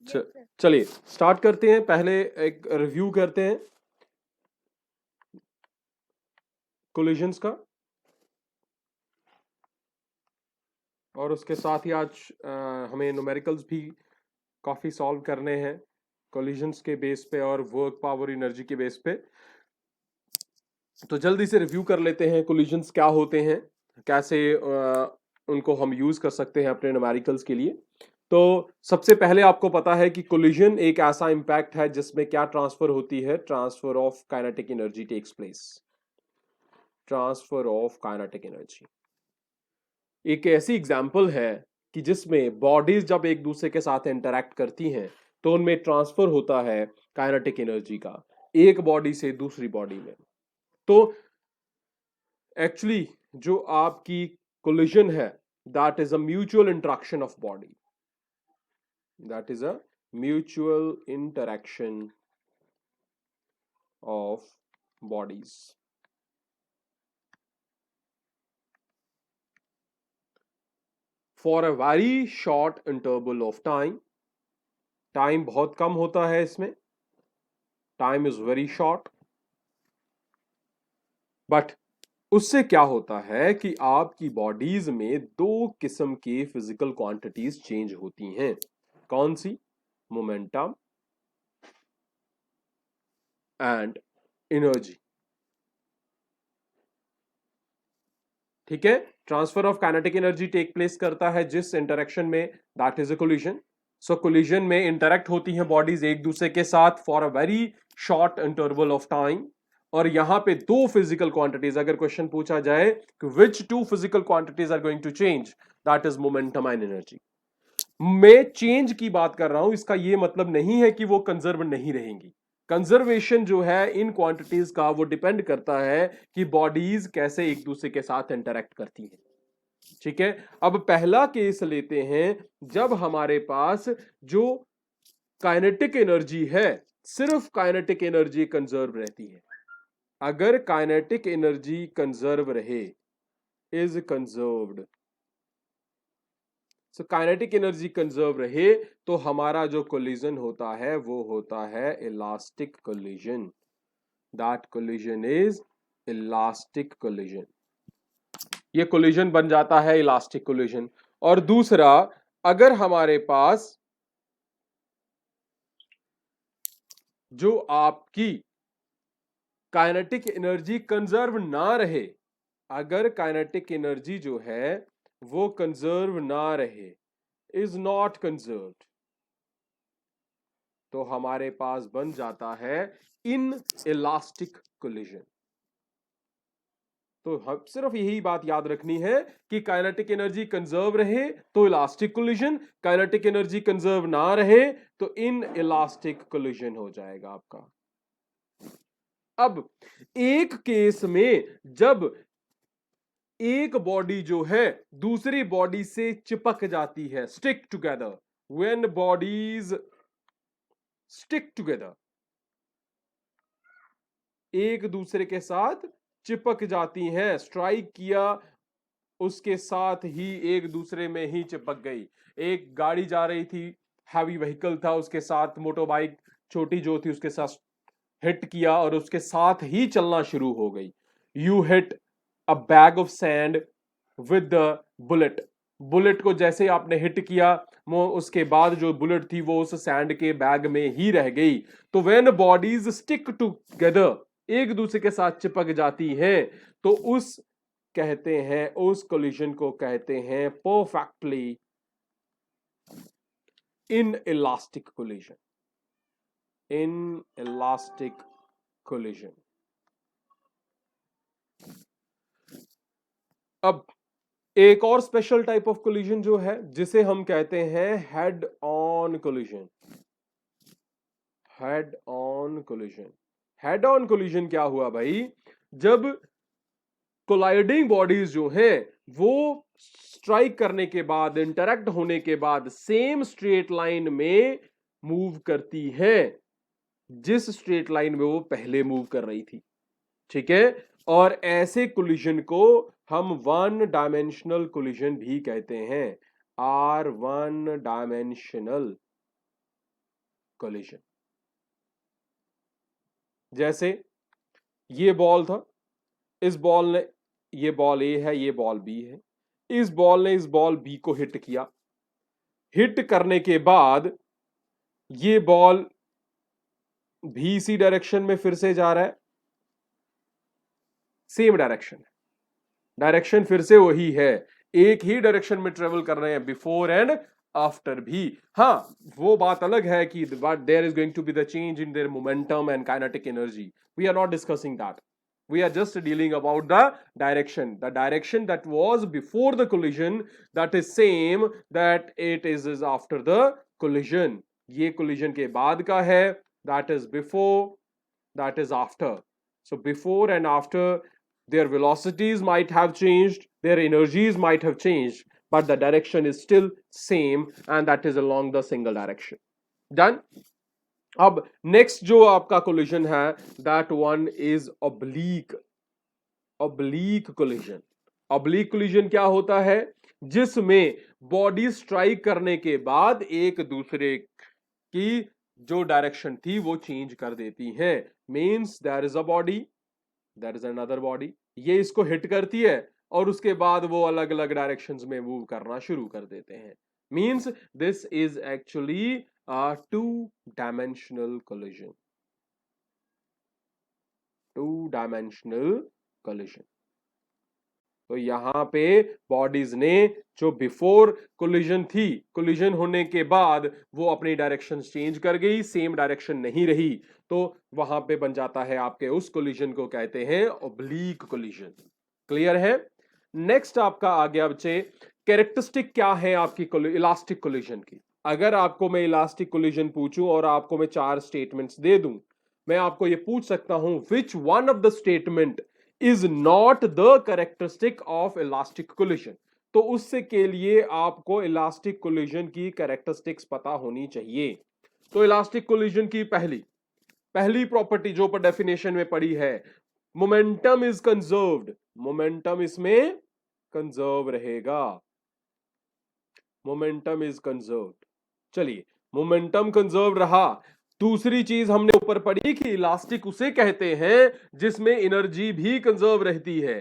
चलिए स्टार्ट करते हैं। पहले एक रिव्यू करते हैं कोलिजन्स का, और उसके साथ ही आज हमें न्यूमेरिकल्स भी काफी सॉल्व करने हैं कोलिजन्स के बेस पे और वर्क पावर एनर्जी के बेस पे। तो जल्दी से रिव्यू कर लेते हैं कोलिजन्स क्या होते हैं, कैसे उनको हम यूज कर सकते हैं अपने न्यूमेरिकल्स के लिए। तो सबसे पहले आपको पता है कि कोलिजन एक ऐसा इंपैक्ट है जिसमें क्या ट्रांसफर होती है, transfer of kinetic energy takes place. Transfer of kinetic energy एक ऐसी एग्जांपल है कि जिसमें बॉडीज जब एक दूसरे के साथ इंटरैक्ट करती हैं तो उनमें ट्रांसफर होता है काइनेटिक एनर्जी का, एक बॉडी से दूसरी बॉडी में। तो एक्चुअली जो आपकी कोलिजन है that is a mutual interaction of body, that is a mutual interaction of bodies for a very short interval of time. Time बहुत कम होता है इसमें, time is very short, but उससे क्या होता है कि आपकी बॉडीज में दो किस्म के फिजिकल क्वांटिटीज चेंज होती हैं। कौन सी? Momentum and energy. ठीक है, transfer of kinetic energy take place करता है जिस इंटरेक्शन में, that is a collision. So collision में इंटरेक्ट होती हैं बॉडीज एक दूसरे के साथ for a very short interval of time, और यहां पे दो फिजिकल क्वांटिटीज, अगर क्वेश्चन पूछा जाए कि which two physical quantities are going to change, that is momentum and energy. मैं चेंज की बात कर रहा हूं, इसका यह मतलब नहीं है कि वो कंजर्व नहीं रहेंगी। कंजर्वेशन जो है इन क्वांटिटीज का वो डिपेंड करता है कि बॉडीज कैसे एक दूसरे के साथ इंटरेक्ट करती हैं। ठीक है, अब पहला केस लेते हैं जब हमारे पास जो काइनेटिक एनर्जी है, सिर्फ काइनेटिक एनर्जी कंजर्व रहती है। अगर काइनेटिक एनर्जी कंजर्व रहे, is conserved, so kinetic energy conserve रहे, तो हमारा जो कोलिजन होता है वो होता है elastic collision. That collision is elastic collision. ये कोलिजन बन जाता है इलास्टिक कोलिजन। और दूसरा, अगर हमारे पास जो आपकी काइनेटिक एनर्जी कंजर्व ना रहे, अगर काइनेटिक एनर्जी जो है वो कंजर्व ना रहे, इज नॉट कंजर्व्ड, तो हमारे पास बन जाता है इन इलास्टिक कोलिजन। तो हम सिर्फ यही बात याद रखनी है कि काइनेटिक एनर्जी कंजर्व रहे तो elastic collision, kinetic energy conserve ना रहे तो इन इलास्टिक कोलिजन हो जाएगा आपका। अब एक केस में जब एक बॉडी जो है दूसरी बॉडी से चिपक जाती है, stick together, when bodies stick together, एक दूसरे के साथ चिपक जाती हैं, स्ट्राइक किया उसके साथ ही एक दूसरे में ही चिपक गई। एक गाड़ी जा रही थी, हैवी व्हीकल था, उसके साथ मोटरबाइक छोटी जो थी उसके साथ हिट किया और उसके साथ ही चलना शुरू हो गई। You hit a bag of sand with the bullet. Bullet को जैसे आपने हिट किया, वो उसके बाद जो बुलेट थी वो उस सैंड के बैग में ही रह गई। तो व्हेन बॉडीज स्टिक टुगेदर, एक दूसरे के साथ चिपक जाती हैं, तो उस कहते हैं, उस कोलिजन को कहते हैं perfectly in elastic collision. In elastic collision. अब एक और स्पेशल टाइप ऑफ कोलिजन जो है जिसे हम कहते हैं head on collision. Head on collision. Head on collision क्या हुआ भाई? जब कोलाइडिंग बॉडीज जो हैं वो स्ट्राइक करने के बाद, इंटरैक्ट होने के बाद सेम स्ट्रेट लाइन में मूव करती हैं जिस स्ट्रेट लाइन में वो पहले मूव कर रही थी। ठीक है, और ऐसे कोलिजन को हम वन डायमेंशनल कोलिजन भी कहते हैं। Are one dimensional collision. जैसे ये बॉल था, इस बॉल ने, ये बॉल ए है, ये बॉल बी है, इस बॉल ने इस बॉल बी को हिट किया, हिट करने के बाद ये बॉल भी इसी डायरेक्शन में फिर से जा रहा है, सेम डायरेक्शन है, डायरेक्शन फिर से वही है, एक ही डायरेक्शन में ट्रेवल कर रहे हैं बिफोर एंड आफ्टर भी। हाँ, वो बात अलग है कि but there is going to be the change in their momentum and kinetic energy, we are not discussing that, we are just dealing about the direction that was before the collision, that is same that it is after the collision। ये collision के बाद का है, that is before, that is after। So before and after, their velocities might have changed, their energies might have changed, but the direction is still same, and that is along the single direction। Done। अब next जो आपका collision है, that one is oblique. Oblique collision, oblique collision क्या होता है? जिसमें body strike करने के बाद एक दूसरे की जो डायरेक्शन थी वो चेंज कर देती है। Means there is a body, there is another body, ये इसको हिट करती है और उसके बाद वो अलग अलग डायरेक्शंस में मूव करना शुरू कर देते हैं। Means this is actually a two-dimensional collision, two-dimensional collision। तो यहां पे बॉडीज ने जो बिफोर कोलिजन थी, कोलिजन होने के बाद वो अपनी डायरेक्शन चेंज कर गई, सेम डायरेक्शन नहीं रही, तो वहां पे बन जाता है आपके उस कोलिजन को कहते हैं ऑब्लीक कोलिजन। क्लियर है? नेक्स्ट आपका आ गया बच्चे, कैरेक्टरिस्टिक क्या है आपकी इलास्टिक कोलिजन की। अगर आपको मैं इलास्टिक कोलिजन पूछूं और आपको मैं 4 स्टेटमेंट्स दे दूं, मैं आपको ये पूछ सकता हूं which one of the statement is not the characteristic of elastic collision. तो उससे के लिए आपको इलास्टिक कोलिजन की कैरेक्टरिस्टिक्स पता होनी चाहिए। तो इलास्टिक कोलिजन की पहली पहली प्रॉपर्टी जो पर डेफिनेशन में पड़ी है, मोमेंटम इज कंजर्व्ड। मोमेंटम इसमें कंजर्व रहेगा, मोमेंटम इज कंजर्व्ड। चलिए, मोमेंटम कंजर्व रहा। दूसरी चीज हमने ऊपर पढ़ी कि इलास्टिक उसे कहते हैं जिसमें एनर्जी भी कंजर्व रहती है,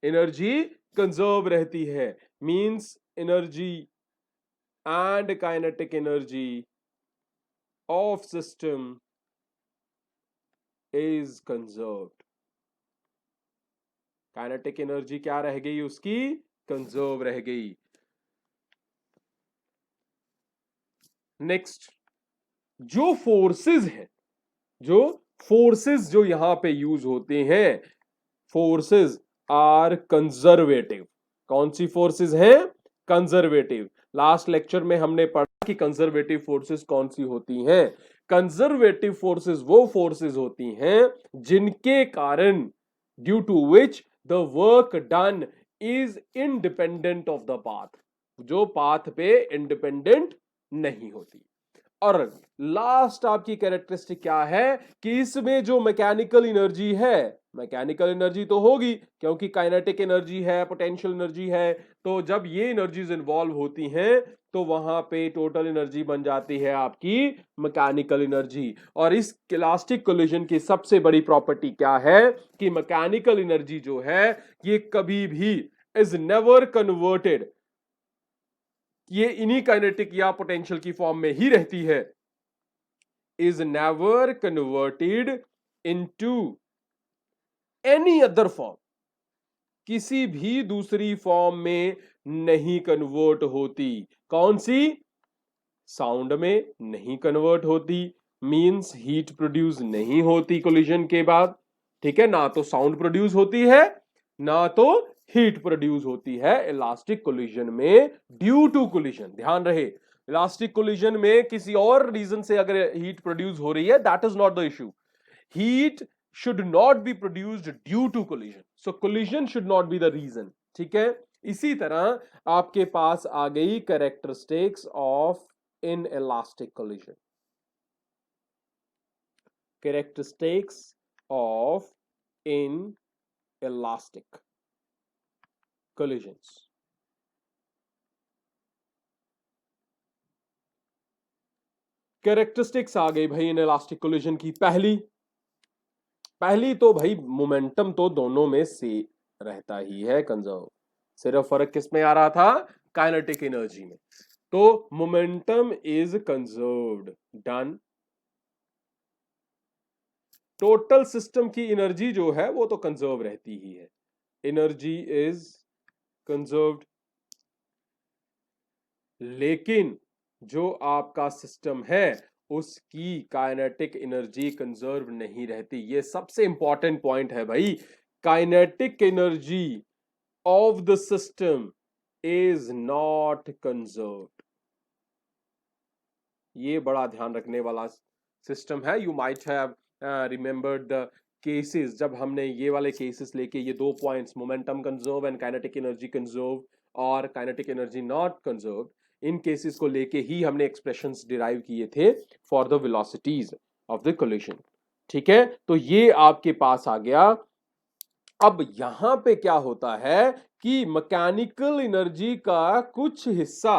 एनर्जी कंजर्व रहती है। Means energy and kinetic energy of system is conserved. Kinetic energy क्या रह गई उसकी? कंजर्व रह गई। नेक्स्ट, जो फोर्सेस हैं, जो फोर्सेस जो यहां पे यूज होते हैं, फोर्सेस आर कंजर्वेटिव। कौन सी फोर्सेस हैं? कंजर्वेटिव। लास्ट लेक्चर में हमने पढ़ा कि कंजर्वेटिव फोर्सेस कौन सी होती हैं। कंजर्वेटिव फोर्सेस वो फोर्सेस होती हैं जिनके कारण, due to which the work done is independent of the path, जो पाथ पे इंडिपेंडेंट नहीं होती। और लास्ट आपकी कैरेक्टरिस्टिक क्या है कि इसमें जो मैकेनिकल एनर्जी है, मैकेनिकल एनर्जी तो होगी क्योंकि काइनेटिक एनर्जी है, पोटेंशियल एनर्जी है, तो जब ये एनर्जीज इन्वॉल्व होती हैं तो वहां पे टोटल एनर्जी बन जाती है आपकी मैकेनिकल एनर्जी। और इस इलास्टिक कोलिजन की सबसे बड़ी प्रॉपर्टी क्या है कि मैकेनिकल एनर्जी जो है ये कभी भी इज नेवर कन्वर्टेड, ये इनकाइनेटिक या पोटेंशियल की फॉर्म में ही रहती है, is never converted into any other form, किसी भी दूसरी फॉर्म में नहीं कन्वर्ट होती। कौन सी? साउंड में नहीं कन्वर्ट होती, मींस हीट प्रोड्यूस नहीं होती कोलिजन के बाद। ठीक है ना, तो साउंड प्रोड्यूस होती है ना तो हीट प्रोड्यूस होती है इलास्टिक कोलिजन में, ड्यू टू कोलिजन। ध्यान रहे, इलास्टिक कोलिजन में किसी और रीजन से अगर हीट प्रोड्यूस हो रही है, that is not the issue. Heat should not be produced due to collision, so collision should not be the reason. ठीक है, इसी तरह आपके पास आ गई characteristics of inelastic collision, characteristics of inelastic collisions। Characteristics आ गई भाई इन इलास्टिक कोलिजन की। पहली तो भाई मोमेंटम तो दोनों में से रहता ही है कंजर्व, सिर्फ फर्क किस में आ रहा था, काइनेटिक एनर्जी में। तो momentum is conserved, done. Total system की एनर्जी जो है वो तो कंजर्व रहती ही है, एनर्जी इज कंजर्व्ड। लेकिन जो आपका सिस्टम है उसकी काइनेटिक एनर्जी कंजर्व नहीं रहती। ये सबसे इंपॉर्टेंट पॉइंट है भाई। Kinetic energy of the system is not conserved. ये बड़ा ध्यान रखने वाला सिस्टम है। You might have remembered the cases, जब हमने ये वाले केसेस लेके ये दो points momentum conserve and kinetic energy conserve और काइनेटिक एनर्जी नॉट कंजर्व, इन केसेस को लेके ही हमने एक्सप्रेशंस डिराइव किए थे for the velocities of the collision. ठीक है, तो ये आपके पास आ गया। अब यहां पे क्या होता है कि मैकेनिकल एनर्जी का कुछ हिस्सा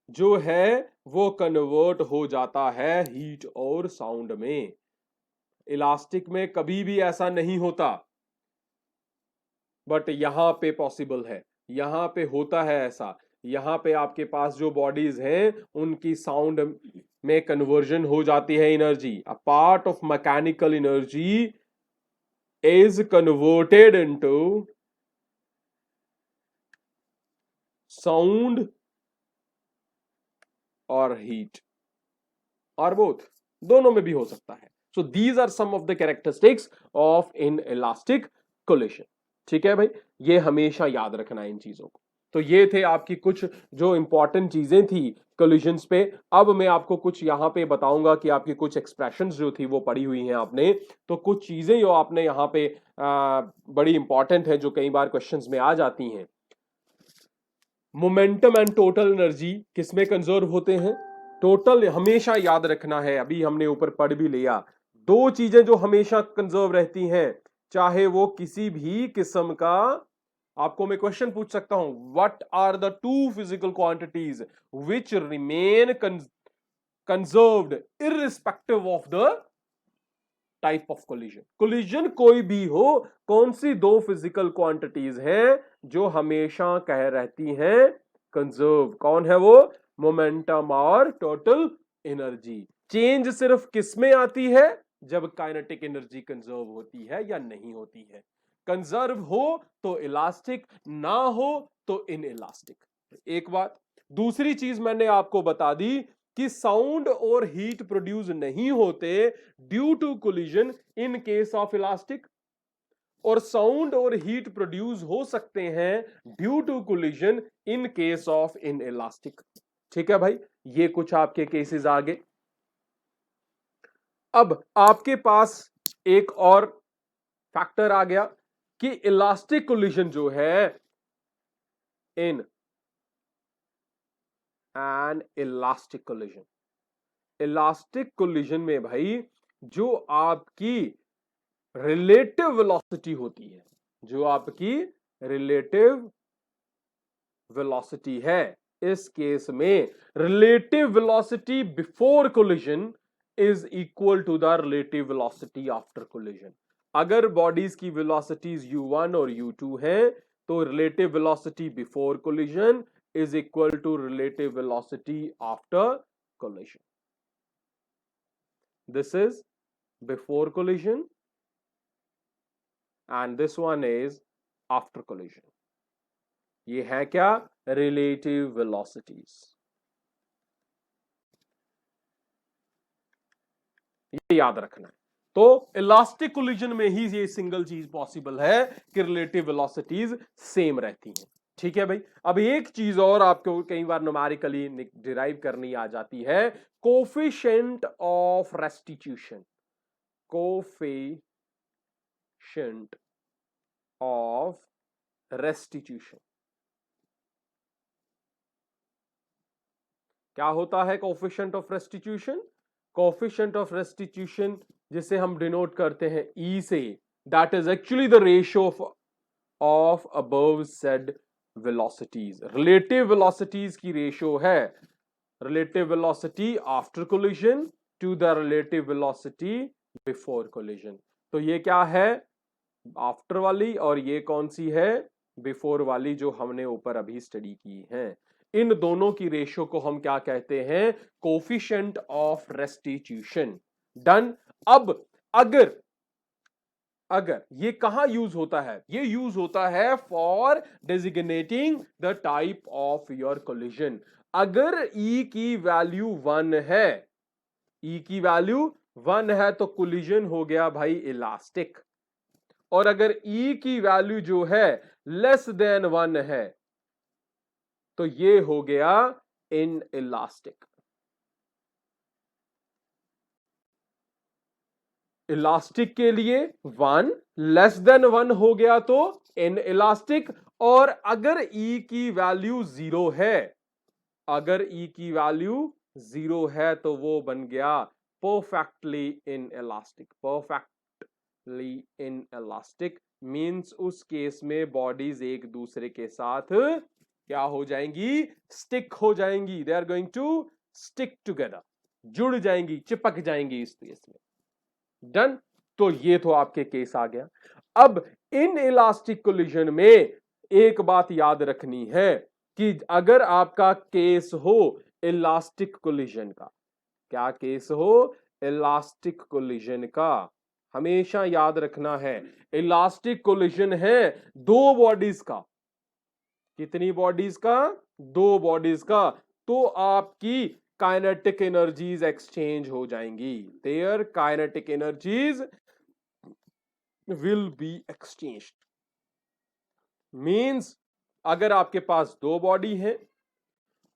जो है वो कन्वर्ट हो जाता है हीट और साउंड में। इलास्टिक में कभी भी ऐसा नहीं होता, बट यहां पे पॉसिबल है, यहां पे होता है ऐसा। यहां पे आपके पास जो बॉडीज हैं उनकी साउंड में कन्वर्जन हो जाती है energy. A part of mechanical energy is converted into sound और हीट, और बोथ, दोनों में भी हो सकता है। So these are some of the characteristics of inelastic collision. ठीक है भाई, ये हमेशा याद रखना है इन चीजों को। तो ये थे आपकी कुछ जो इंपॉर्टेंट चीजें थी कोलिजन्स पे। अब मैं आपको कुछ यहां पे बताऊंगा कि आपकी कुछ एक्सप्रेशंस जो थी वो पढ़ी हुई हैं आपने, तो कुछ चीजें जो आपने यहाँ पे बड़ी इंपॉर्टेंट है जो कई बार क्वेश्चंस में आ जाती हैं। मोमेंटम एंड टोटल एनर्जी किसमें कंजर्व होते हैं? टोटल हमेशा याद रखना है, अभी हमने ऊपर पढ़ भी लिया। दो चीजें जो हमेशा कंजर्व रहती हैं, चाहे वो किसी भी किस्म का, आपको मैं क्वेश्चन पूछ सकता हूं, what are the two physical quantities which remain conserved irrespective of the type of collision. Collision कोई भी हो, कौन सी दो फिजिकल क्वांटिटीज हैं जो हमेशा कह रहती हैं कंजर्व? कौन है वो? मोमेंटम और टोटल एनर्जी। चेंज सिर्फ किस में आती है? जब काइनेटिक एनर्जी कंजर्व होती है या नहीं होती है। कंजर्व हो तो इलास्टिक, ना हो तो इन इलास्टिक। एक बात। दूसरी चीज मैंने आपको बता दी कि साउंड और हीट प्रोड्यूस नहीं होते due to collision in case of elastic, और साउंड और हीट प्रोड्यूस हो सकते हैं due to collision in case of inelastic. ठीक है भाई, ये कुछ आपके केसेस आ गए। अब आपके पास एक और फैक्टर आ गया कि इलास्टिक कोलिजन जो है in an elastic collision, elastic collision में भाई जो आपकी रिलेटिव वेलोसिटी होती है, जो आपकी रिलेटिव वेलोसिटी है, इस केस में relative velocity before collision is equal to the relative velocity after collision. अगर बॉडीज की वेलोसिटीज u1 और u2 हैं तो relative velocity before collision is equal to relative velocity after collision. This is before collision and this one is after collision. ये है क्या? Relative velocities. ये याद रखना है। तो इलास्टिक कोलिजन में ही ये सिंगल चीज पॉसिबल है कि रिलेटिव वेलोसिटीज सेम रहती हैं। ठीक है भाई, अब एक चीज और आपको कई बार न्यूमेरिकली डिराइव करनी आ जाती है, coefficient of restitution. Coefficient of restitution क्या होता है? Coefficient of restitution, coefficient of restitution जिसे हम डिनोट करते हैं ई से, that is actually the ratio of above said velocities. Relative velocities की रेशियो है relative velocity after collision to the relative velocity before collision। तो ये क्या है, आफ्टर वाली, और ये कौन सी है, बिफोर वाली, जो हमने ऊपर अभी स्टडी की है। इन दोनों की रेशियो को हम क्या कहते हैं, कोफिशिएंट ऑफ रेस्टिट्यूशन। डन। अब अगर अगर ये कहां यूज होता है, ये यूज होता है for designating the type of your collision. अगर E की वैल्यू 1 है, E की वैल्यू 1 है तो कोलिजन हो गया भाई इलास्टिक। और अगर E की वैल्यू जो है लेस देन 1 है तो ये हो गया इन इलास्टिक। इलास्टिक के लिए 1, लेस देन 1 हो गया तो इन इलास्टिक। और अगर E की वैल्यू 0 है, अगर E की वैल्यू 0 है तो वो बन गया perfectly in elastic. Perfectly in elastic means उस केस में बॉडीज एक दूसरे के साथ क्या हो जाएंगी, स्टिक हो जाएंगी। They are going to stick together, जुड़ जाएंगी, चिपक जाएंगी इस केस में। डन। तो ये तो आपके केस आ गया। अब इन इलास्टिक कोलिजन में एक बात याद रखनी है कि अगर आपका केस हो इलास्टिक कोलिजन का, क्या केस हो, इलास्टिक कोलिजन का, हमेशा याद रखना है इलास्टिक कोलिजन है दो बॉडीज का। कितनी बॉडीज का, दो बॉडीज का। तो आपकी काइनेटिक एनर्जीज एक्सचेंज हो जाएंगी। Their kinetic energies will be exchanged. Means अगर आपके पास दो बॉडी है,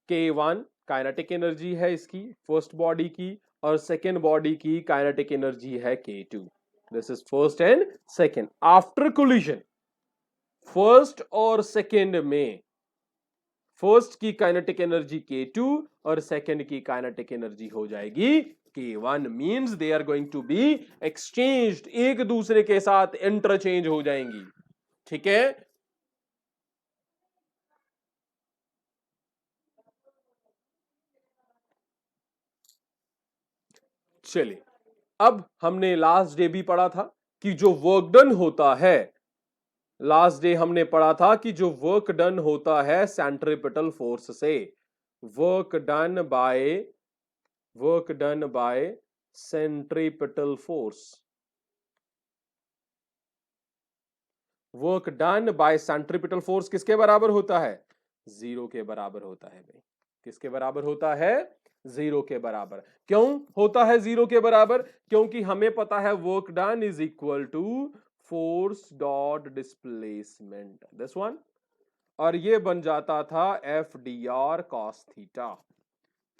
K1 काइनेटिक एनर्जी है इसकी फर्स्ट बॉडी की, और सेकेंड बॉडी की काइनेटिक एनर्जी है K2। This is first and second. After collision first और सेकेंड में फर्स्ट की काइनेटिक एनर्जी K2 और सेकेंड की काइनेटिक एनर्जी हो जाएगी K1। Means they are going to be exchanged, एक दूसरे के साथ इंटरचेंज हो जाएंगी। ठीक है। चलिए, अब हमने लास्ट डे भी पढ़ा था कि जो वर्क डन होता है, लास्ट डे हमने पढ़ा था कि जो वर्क डन होता है सेंट्रीपिटल फोर्स से, work done by centripetal force, work done by centripetal force किसके बराबर होता है, 0 के बराबर होता है भाई। किसके बराबर होता है, 0 के बराबर। क्यों होता है 0 के बराबर, क्योंकि हमें पता है work done is equal to force dot displacement, this one. और ये बन जाता था F D R cos theta.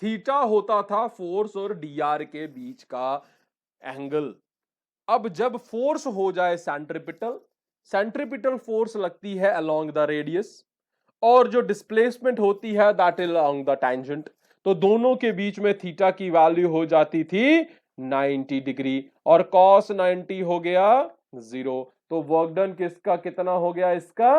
Theta होता था फोर्स और डी आर के बीच का एंगल। अब जब फोर्स हो जाए सेंट्रीपिटल, सेंट्रीपिटल फोर्स लगती है अलोंग द रेडियस, और जो डिस्प्लेसमेंट होती है that is along the tangent. तो दोनों के बीच में थीटा की वैल्यू हो जाती थी 90 डिग्री, और कॉस 90 हो गया 0। तो वर्क डन किसका कितना हो गया, इसका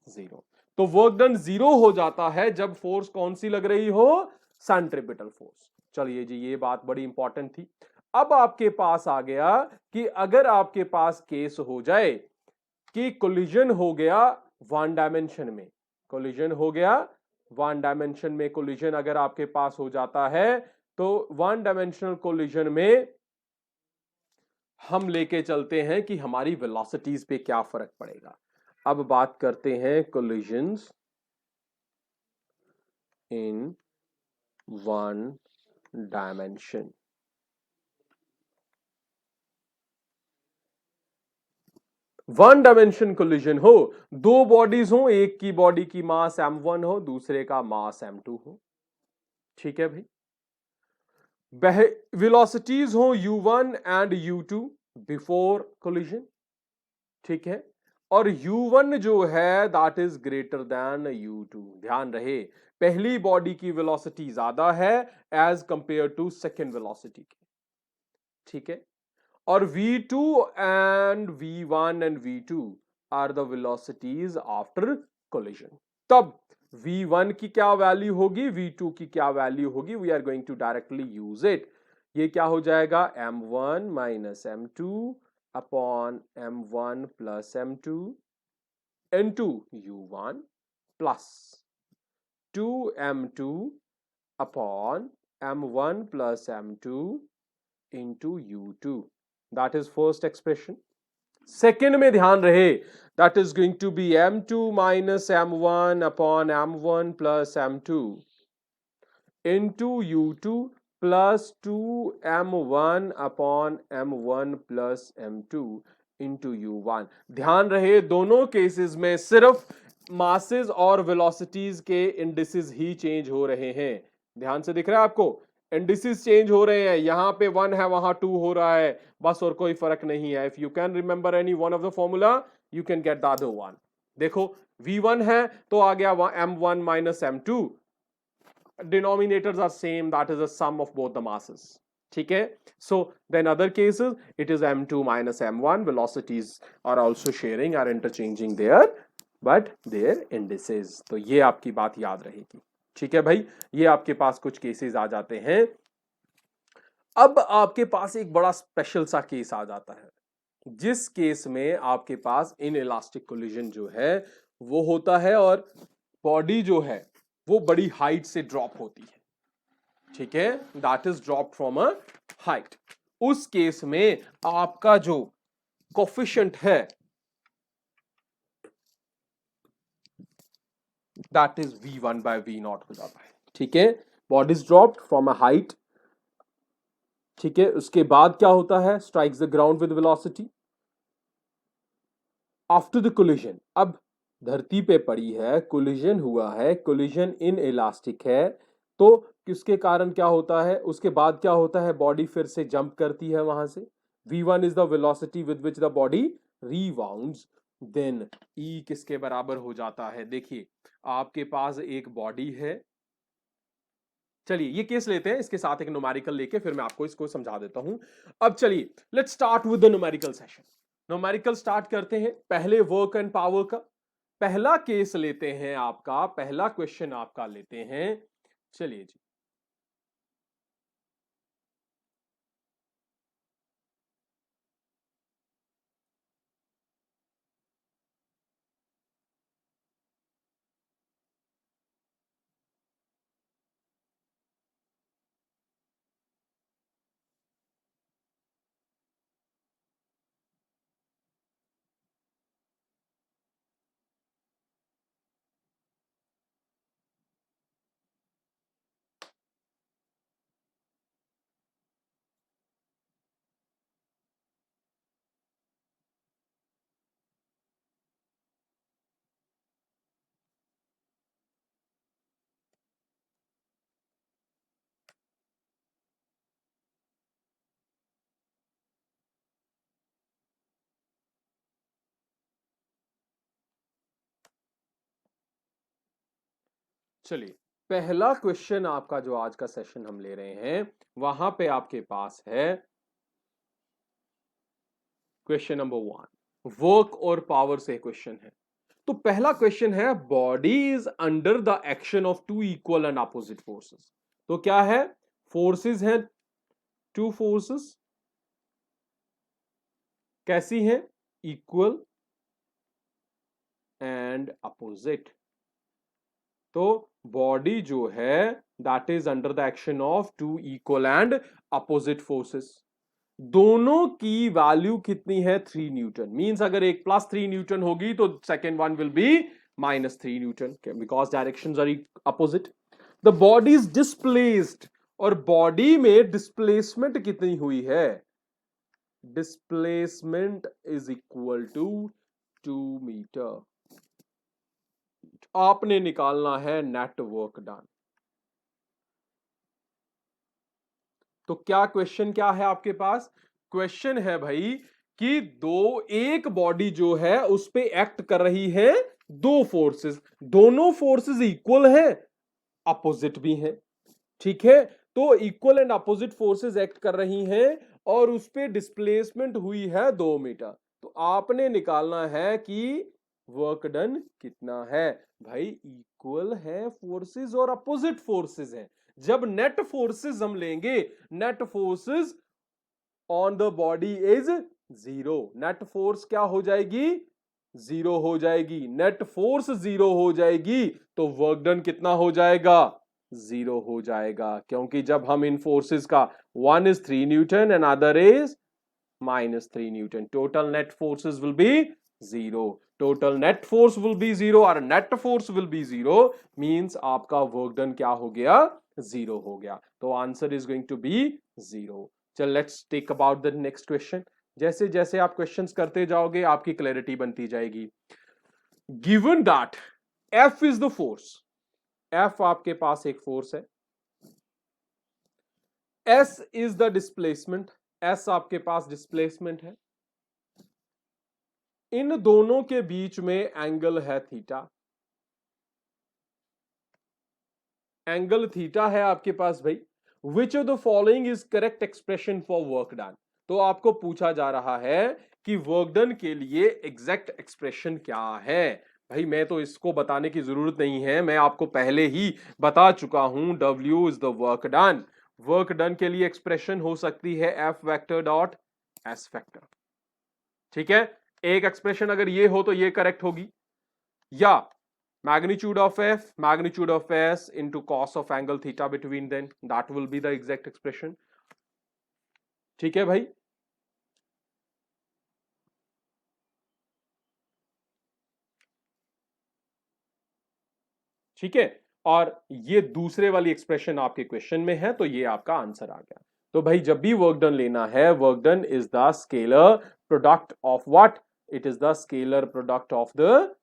0। तो वर्क डन 0 हो जाता है जब फोर्स कौन सी लग रही हो, सेंट्रीपिटल फोर्स। चलिए जी, ये बात बड़ी इंपॉर्टेंट थी। अब आपके पास आ गया कि अगर आपके पास केस हो जाए कि कोलिजन हो गया वन डायमेंशन में, कोलिजन हो गया वन डायमेंशन में, कोलिजन अगर आपके पास हो जाता है तो वन डायमेंशनल कोलिजन में हम लेके चलते हैं कि हमारी वेलोसिटीज पे क्या फर्क पड़ेगा। अब बात करते हैं collisions in one dimension. One dimension collision हो, दो बॉडीज हो, एक की बॉडी की मास m1 हो, दूसरे का मास m2 हो। ठीक है भाई। वेलोसिटीज हो u1 and u2 before collision. ठीक है। और u1 जो है that is greater than u2। ध्यान रहे, पहली बॉडी की वेलोसिटी ज्यादा है as compare to second velocity की। ठीक है। और v2 and v1 and v2 are the velocities after collision। तब V1 की क्या वैल्यू होगी, V2 की क्या वैल्यू होगी, we are going to directly use it. ये क्या हो जाएगा, M1 minus M2 upon M1 plus M2 into U1 plus 2M2 upon M1 plus M2 into U2. That is first expression. Second में ध्यान रहे, that is going to be M2 minus M1 upon M1 plus M2 into U2 plus 2M1 upon M1 plus M2 into U1। ध्यान रहे दोनों cases में सिर्फ masses और velocities के इंडिसेस ही चेंज हो रहे हैं। ध्यान से दिख रहा है आपको, इंडिसेस चेंज हो रहे हैं, यहां पे 1 है वहां 2 हो रहा है, बस और कोई फर्क नहीं है। If you can remember any one of the formula you can get the other one. देखो V1 है तो आ गया M1 minus M2, denominators are same, that is the sum of both the masses। ठीक है, so then other cases it is M2 minus M1, velocities are also sharing, are interchanging there but their indices। तो ये आपकी बात याद रहेगी। ठीक है भाई, ये आपके पास कुछ केसेस आ जाते हैं। अब आपके पास एक बड़ा स्पेशल सा केस आ जाता है, जिस केस में आपके पास इन इलास्टिक कोलिजन जो है वो होता है और बॉडी जो है वो बड़ी हाइट से ड्रॉप होती है। ठीक है, that is drop from a height. उस केस में आपका जो कोफिशिएंट है that is V1 by V naught हो जाता है। ठीक है, body is dropped from a height. ठीक है, उसके बाद क्या होता है, strikes the ground with velocity after the collision. अब धरती पे पड़ी है, कोलिजन हुआ है, कोलिजन इन इलास्टिक है, तो किसके कारण क्या होता है, उसके बाद क्या होता है, बॉडी फिर से जंप करती है वहां से। V1 is the velocity with which the body rebounds, then E किसके बराबर हो जाता है। देखिए आपके पास एक बॉडी है, चलिए ये केस लेते हैं, इसके साथ एक न्यूमेरिकल लेके फिर मैं आपको इसको समझा देता हूं। अब चलिए let's start with the numerical session. Numerical start करते हैं, पहले वर्क एंड पावर का पहला केस लेते हैं, आपका पहला क्वेश्चन आपका लेते हैं। चलिए जी, चलिए पहला क्वेश्चन आपका जो आज का सेशन हम ले रहे हैं, वहां पे आपके पास है क्वेश्चन नंबर 1, वर्क और पावर से क्वेश्चन है। तो पहला क्वेश्चन है, body is under the action of two equal and opposite forces. तो क्या है, फोर्सेस हैं, टू फोर्सेस कैसी हैं, इक्वल एंड अपोजिट। तो बॉडी जो है that is under the action of two equal and opposite forces. दोनों की वैल्यू कितनी है, 3 न्यूटन। मींस अगर एक +3 न्यूटन होगी तो second one will be -3 newton, because directions are opposite. The body is displaced, और बॉडी में डिस्प्लेसमेंट कितनी हुई है, displacement is equal to 2 metre. आपने निकालना है नेट वर्क डन। तो क्या क्वेश्चन क्या है आपके पास, क्वेश्चन है भाई कि एक बॉडी जो है उस पे एक्ट कर रही है दो फोर्सेस, दोनों फोर्सेस इक्वल हैं, अपोजिट भी हैं। ठीक है, तो equal and opposite forces act कर रही हैं और उस पे डिस्प्लेसमेंट हुई है 2 मीटर। तो आपने निकालना है कि वर्क डन कितना है भाई, इक्वल है फोर्सेस और अपोजिट फोर्सेस हैं। जब नेट फोर्सेस हम लेंगे, net forces on the body is zero. Net force क्या हो जाएगी? जीरो हो जाएगी। नेट फोर्स जीरो हो जाएगी तो वर्क डन कितना हो जाएगा? जीरो हो जाएगा, क्योंकि जब हम इन फोर्सेस का, one is 3 Newton and other is -3 Newton. Total net forces will be zero. Total net force will be zero और net force will be zero means आपका work done क्या हो गया? Zero हो गया। तो answer is going to be zero. चल let's take about the next question. जैसे जैसे आप questions करते जाओगे आपकी clarity बनती जाएगी। Given that F is the force, F आपके पास एक force है, S is the displacement, S आपके पास डिस्प्लेसमेंट है, इन दोनों के बीच में एंगल है थीटा, एंगल थीटा है आपके पास भाई। Which of the following is correct expression for work done? तो आपको पूछा जा रहा है कि वर्क डन के लिए एग्जैक्ट एक्सप्रेशन क्या है। भाई मैं तो इसको बताने की जरूरत नहीं है, मैं आपको पहले ही बता चुका हूं। W is the work done. Work done के लिए एक्सप्रेशन हो सकती है F vector dot S vector. ठीक है, एक एक्सप्रेशन अगर ये हो तो ये करेक्ट होगी, या magnitude of F, magnitude of S into cos of angle theta between them, that will be the exact expression. ठीक है भाई, ठीक है। और ये दूसरे वाली एक्सप्रेशन आपके क्वेश्चन में है, तो ये आपका आंसर आ गया। तो भाई जब भी वर्क डन लेना है, work done is the scalar product of what? It is the scalar product of the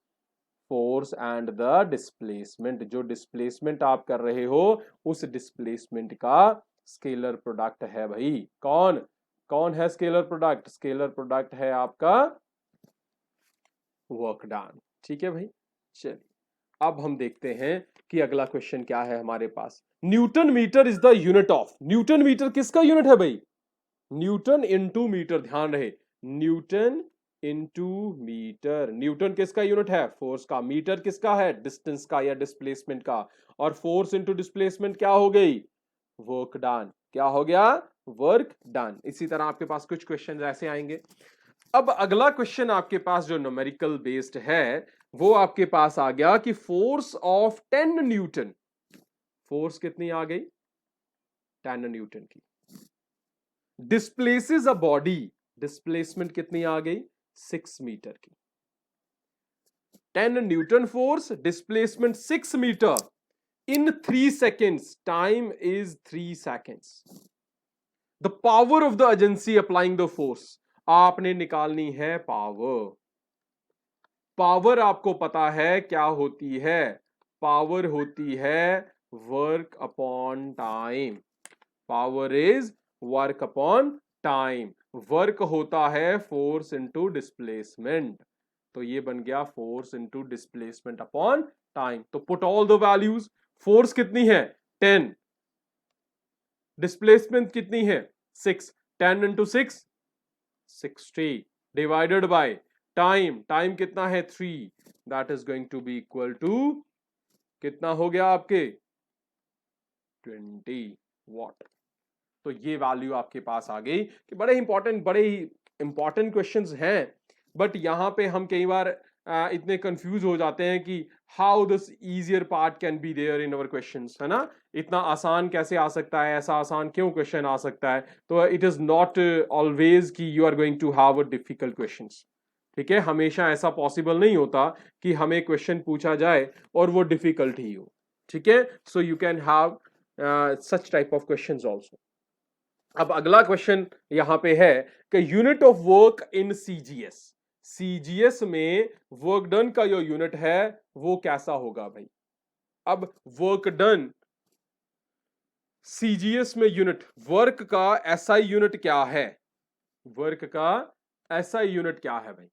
force and the displacement. जो डिस्प्लेसमेंट आप कर रहे हो उस डिस्प्लेसमेंट का स्केलर प्रोडक्ट है भाई। कौन कौन है स्केलर प्रोडक्ट? स्केलर प्रोडक्ट है आपका वर्क डन। ठीक है भाई, चलिए अब हम देखते हैं कि अगला क्वेश्चन क्या है हमारे पास। Newton metre is the unit of, newton metre किसका यूनिट है भाई? न्यूटन इनटू मीटर, ध्यान रहे, न्यूटन इनटू मीटर। न्यूटन किसका यूनिट है? फोर्स का। मीटर किसका है? डिस्टेंस का या डिस्प्लेसमेंट का। और फोर्स इनटू डिस्प्लेसमेंट क्या हो गई? Work done. क्या हो गया? Work done. इसी तरह आपके पास कुछ क्वेश्चन ऐसे आएंगे। अब अगला क्वेश्चन आपके पास जो न्यूमेरिकल बेस्ड है वो आपके पास आ गया कि फोर्स ऑफ 10 न्यूटन, फोर्स कितनी आ गई? 10 न्यूटन की, डिस्प्लेसेस अ बॉडी, डिस्प्लेसमेंट कितनी आ गई? 6 मीटर की। 10 newton force, displacement 6 metre in 3 seconds, time is 3 seconds। The power of the agency applying the force, आपने निकालनी है पावर। पावर आपको पता है क्या होती है? पावर होती है work upon time. Power is work upon time. Work होता है फोर्स इंटू डिस्प्लेसमेंट, तो ये बन गया force into displacement upon time. तो put all the values. Force कितनी है? 10, डिस्प्लेसमेंट कितनी है? 6, 10 into 6 60 divided by time, time कितना है? 3, that is going to be equal to कितना हो गया आपके? 20 वॉट। तो ये वैल्यू आपके पास आ गई कि बड़े ही इंपॉर्टेंट क्वेश्चंस हैं, बट यहां पे हम कई बार इतने कंफ्यूज हो जाते हैं कि how this easier part can be there in our questions, है ना? इतना आसान कैसे आ सकता है? ऐसा आसान क्यों क्वेश्चन आ सकता है? तो इट इज नॉट ऑलवेज कि you are going to have a difficult questions. ठीक है, हमेशा ऐसा पॉसिबल नहीं होता कि हमें क्वेश्चन पूछा जाए और वो डिफिकल्ट ही हो। ठीक है, so you can have such type of questions also. अब अगला क्वेश्चन यहां पे है कि unit of work in CGS, CGS में वर्क डन का जो यूनिट है वो कैसा होगा भाई? अब वर्क डन सीजीएस में यूनिट, वर्क का एसआई यूनिट क्या है? वर्क का एसआई यूनिट क्या है भाई?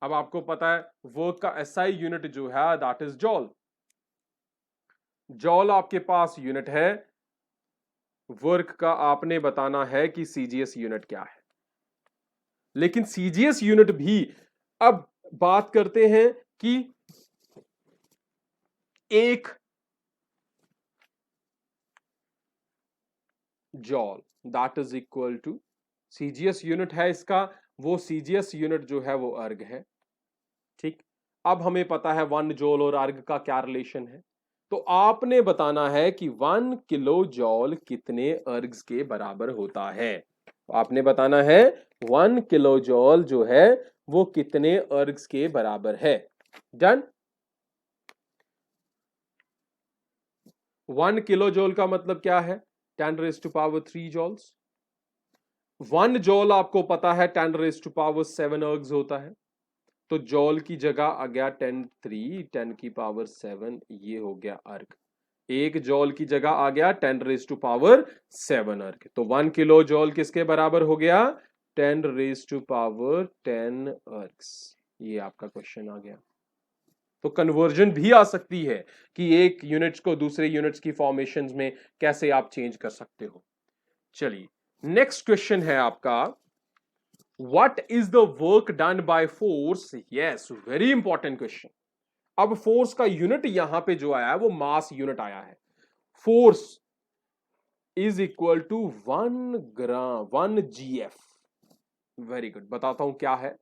अब आपको पता है वर्क का एसआई यूनिट जो है दैट इज जॉल। जॉल आपके पास यूनिट है, वर्क का आपने बताना है कि सीजीएस यूनिट क्या है। लेकिन सीजीएस यूनिट भी, अब बात करते हैं कि 1 joule, that is equal to, CGS unit है इसका, वो सीजीएस यूनिट जो है वो अर्ग है। ठीक, अब हमें पता है 1 जॉल और अर्ग का क्या रिलेशन है, तो आपने बताना है कि 1 किलो जॉल कितने अर्ग्स के बराबर होता है। तो आपने बताना है 1 किलो जॉल जो है वो कितने अर्ग्स के बराबर है। डन। 1 किलो जॉल का मतलब क्या है, 10⁻³ जॉल्स। 1 जॉल आपको पता है 10⁻7 अर्ग्स होता है, तो जॉल की जगह आ गया 10⁻3 10⁻7, ये हो गया अर्ग। 1 जॉल की जगह आ गया 10⁻7 अर्ग, तो 1 किलो जॉल किसके बराबर हो गया, 10⁻10 अर्ग्स। ये आपका क्वेश्चन आ गया। तो कन्वर्जन भी आ सकती है कि एक यूनिट्स को दूसरे यूनिट्स की फॉर्मेशंस में कैसे आप चेंज कर सकते हो। चलिए नेक्स्ट क्वेश्चन है आपका, What is the work done by force? Yes, very important question. अब फोर्स का यूनिट यहां पे जो आया है वो मास यूनिट आया है। Force is equal to 1 GF। Very good, बताता हूं क्या है,